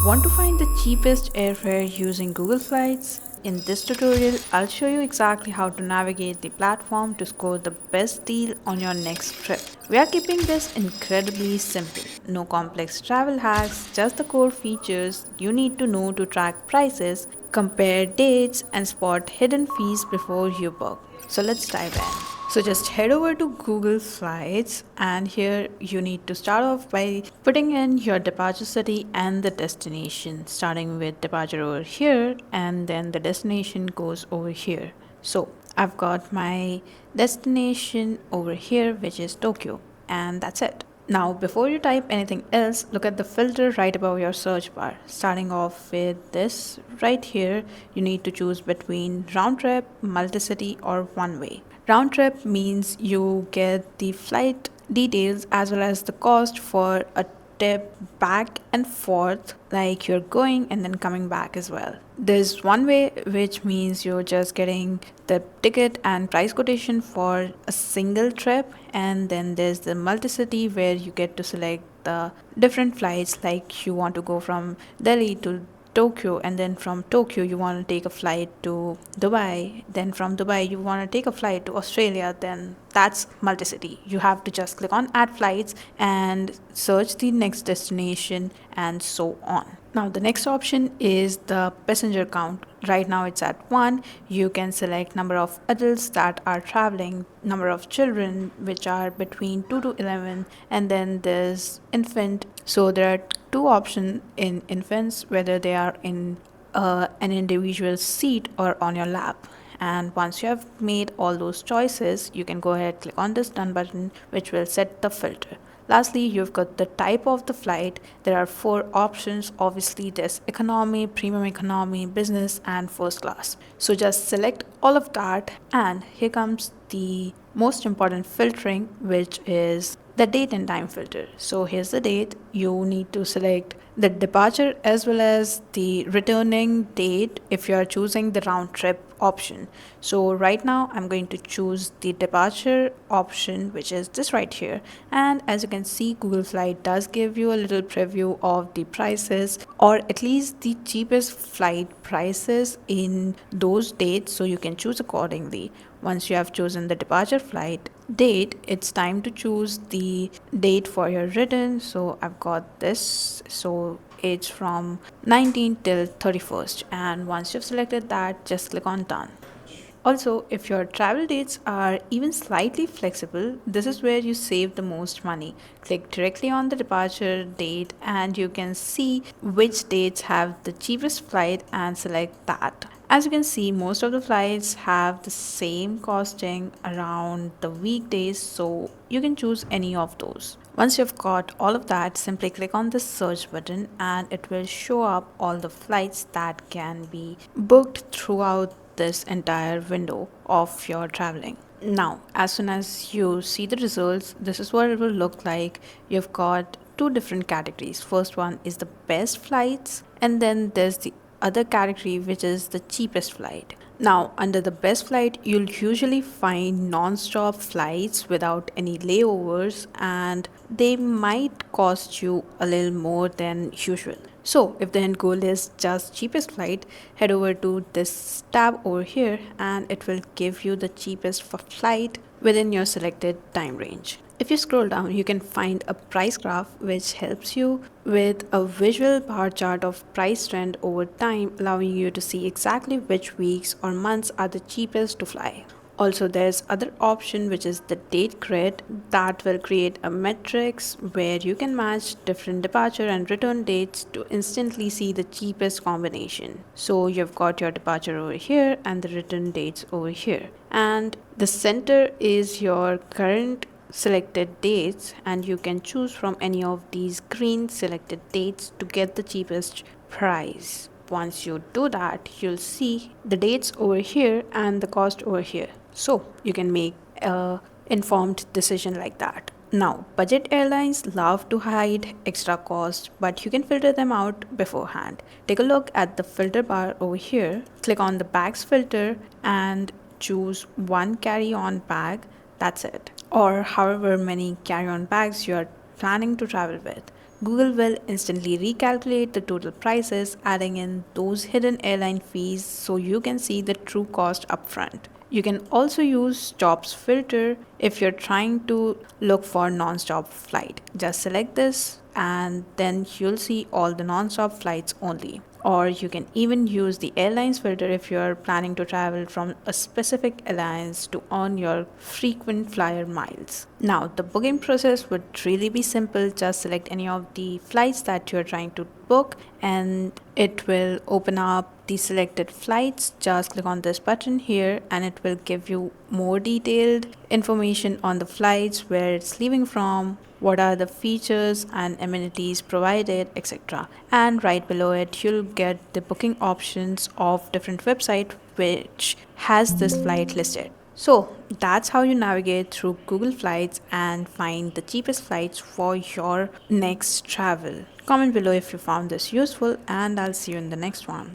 Want to find the cheapest airfare using Google Flights? In this tutorial, I'll show you exactly how to navigate the platform to score the best deal on your next trip. We are keeping this incredibly simple. No complex travel hacks, just the core features you need to know to track prices, compare dates, and spot hidden fees before you book. So let's dive in. So just head over to Google Flights, and here you need to start off by putting in your departure city and the destination, starting with departure over here and then the destination goes over here. So I've got my destination over here, which is Tokyo, and that's it. Now, before you type anything else, look at the filter right above your search bar. Starting off with this right here, you need to choose between round trip, multi-city, or one way. Round trip means you get the flight details as well as the cost for a trip back and forth, like you're going and then coming back as well. There's one way, which means you're just getting the ticket and price quotation for a single trip, and then there's the multi-city where you get to select the different flights, like you want to go from Delhi to Tokyo, and then from Tokyo you want to take a flight to Dubai, then from Dubai you want to take a flight to Australia, then that's multi-city. You have to just click on add flights and search the next destination and so on. Now the next option is the passenger count. Right now it's at 1. You can select number of adults that are traveling, number of children which are between 2 to 11, and then there's infant. So there are two options in infants, whether they are in an individual seat or on your lap. And once you have made all those choices, you can go ahead, click on this done button, which will set the filter. Lastly, you've got the type of the flight. There are 4 options. Obviously, there's economy, premium economy, business, and first class. So just select all of that, and here comes the most important filtering, which is the date and time filter. So here's the date. You need to select the departure as well as the returning date if you are choosing the round trip option. So right now I'm going to choose the departure option, which is this right here. And as you can see, Google Flight does give you a little preview of the prices, or at least the cheapest flight prices in those dates, so you can choose accordingly. Once you have chosen the departure flight date, it's time to choose the date for your return. So I've got this. So it's from 19th till 31st. And once you've selected that, just click on done. Also, if your travel dates are even slightly flexible, this is where you save the most money. Click directly on the departure date and you can see which dates have the cheapest flight and select that. As you can see, most of the flights have the same costing around the weekdays, so you can choose any of those. Once you've got all of that, simply click on the search button and it will show up all the flights that can be booked throughout this entire window of your traveling. Now, as soon as you see the results, this is what it will look like. You've got 2 different categories. First one is the best flights, and then there's the other category, which is the cheapest flight. Now, under the best flight, you'll usually find non-stop flights without any layovers, and they might cost you a little more than usual. So, if the end goal is just cheapest flight, head over to this tab over here and it will give you the cheapest flight within your selected time range. If you scroll down, you can find a price graph which helps you with a visual bar chart of price trend over time, allowing you to see exactly which weeks or months are the cheapest to fly. Also, there's other option, which is the date grid, that will create a matrix where you can match different departure and return dates to instantly see the cheapest combination. So you've got your departure over here and the return dates over here, and the center is your current selected dates, and you can choose from any of these green selected dates to get the cheapest price. Once you do that, you'll see the dates over here and the cost over here, so you can make a informed decision like that. Now, budget airlines love to hide extra costs, but you can filter them out beforehand. Take a look at the filter bar over here, click on the bags filter and choose one carry-on bag. That's it, or however many carry-on bags you are planning to travel with. Google will instantly recalculate the total prices, adding in those hidden airline fees so you can see the true cost upfront. You can also use stops filter if you're trying to look for non-stop flight. Just select this and then you'll see all the non-stop flights only. Or you can even use the airlines filter if you're planning to travel from a specific alliance to earn your frequent flyer miles. Now, the booking process would really be simple. Just select any of the flights that you're trying to book and it will open up the selected flights. Just click on this button here and it will give you more detailed information on the flights, where it's leaving from, what are the features and amenities provided, etc. And right below it you'll get the booking options of different website which has this flight listed. So that's how you navigate through Google Flights and find the cheapest flights for your next travel. Comment below if you found this useful and I'll see you in the next one.